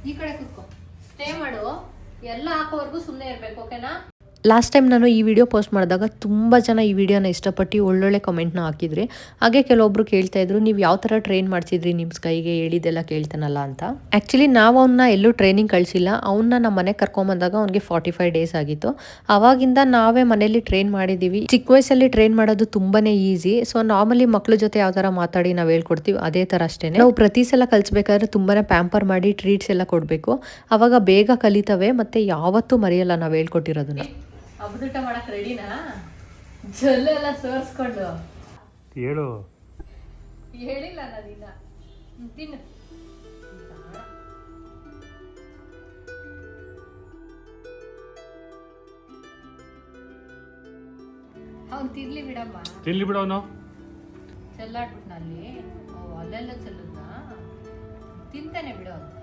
ಈ ಕಡೆ ಕೂತ್ಕೋ, ಸ್ಟೇ ಮಾಡು, ಎಲ್ಲ ಹಾಕೋವರೆಗೂ ಸುಮ್ಮನೆ ಇರಬೇಕು, ಓಕೆನಾ? ಲಾಸ್ಟ್ ಟೈಮ್ ನಾನು ಈ ವಿಡಿಯೋ ಪೋಸ್ಟ್ ಮಾಡಿದಾಗ ತುಂಬ ಜನ ಈ ವಿಡಿಯೋನ ಇಷ್ಟಪಟ್ಟು ಒಳ್ಳೊಳ್ಳೆ ಕಮೆಂಟ್ನ ಹಾಕಿದ್ರಿ. ಹಾಗೆ ಕೆಲವೊಬ್ರು ಕೇಳ್ತಾ ಇದ್ರು, ನೀವು ಯಾವ ಥರ ಟ್ರೈನ್ ಮಾಡ್ಸಿದ್ರಿ ನಿಮ್ಮ ಸ್ಕೈಗೆ, ಹೇಳಿದ್ದೆಲ್ಲ ಕೇಳ್ತಾನಲ್ಲ ಅಂತ. ಆ್ಯಕ್ಚುಲಿ ನಾವು ಅವನ್ನ ಎಲ್ಲೂ ಟ್ರೈನಿಂಗ್ ಕಳಿಸಿಲ್ಲ. ಅವನ್ನ ನಮ್ಮ ಮನೆಗೆ ಕರ್ಕೊಂಬಂದಾಗ ಅವ್ನಿಗೆ 45 ಡೇಸ್ ಆಗಿತ್ತು. ಅವಾಗಿಂದ ನಾವೇ ಮನೇಲಿ ಟ್ರೈನ್ ಮಾಡಿದ್ದೀವಿ. ಚಿಕ್ಕ ವಯಸ್ಸಲ್ಲಿ ಟ್ರೈನ್ ಮಾಡೋದು ತುಂಬಾ ಈಸಿ. ಸೊ ನಾರ್ಮಲಿ ಮಕ್ಳ ಜೊತೆ ಯಾವ ಥರ ಮಾತಾಡಿ ನಾವು ಹೇಳ್ಕೊಡ್ತೀವಿ ಅದೇ ಥರ ಅಷ್ಟೇ. ನಾವು ಪ್ರತಿ ಸಲ ಕಲಿಸ್ಬೇಕಾದ್ರೆ ತುಂಬಾ ಪ್ಯಾಂಪರ್ ಮಾಡಿ ಟ್ರೀಟ್ಸ್ ಎಲ್ಲ ಕೊಡಬೇಕು. ಅವಾಗ ಬೇಗ ಕಲಿತವೆ ಮತ್ತು ಯಾವತ್ತೂ ಮರೆಯಲ್ಲ ನಾವು ಹೇಳ್ಕೊಟ್ಟಿರೋದನ್ನ. ಹಬ್ಬದೂಟ ಮಾಡಕ್ ರೆಡಿನಾ? ಜೊಲ್ಲೆಲ್ಲ ಸೋರ್ಸ್ಕೊಂಡು ಹೇಳು. ಹೇಳಿಲ್ಲ ನಾನಿನ್ನ. ತಿನ್ನು. ಅವ್ನು ತಿರ್ಲಿ ಬಿಡಮ್ಮ. ತಿನ್ಲಿ ಬಿಡು ಅವನು. ಚೆಲ್ಲಾಡ್ಬಿಟ್ನಲ್ಲಿ ಅಲ್ಲೆಲ್ಲ ಚೆಲ್ಲುದ್ನ ತಿಂತಾನೆ ಬಿಡು.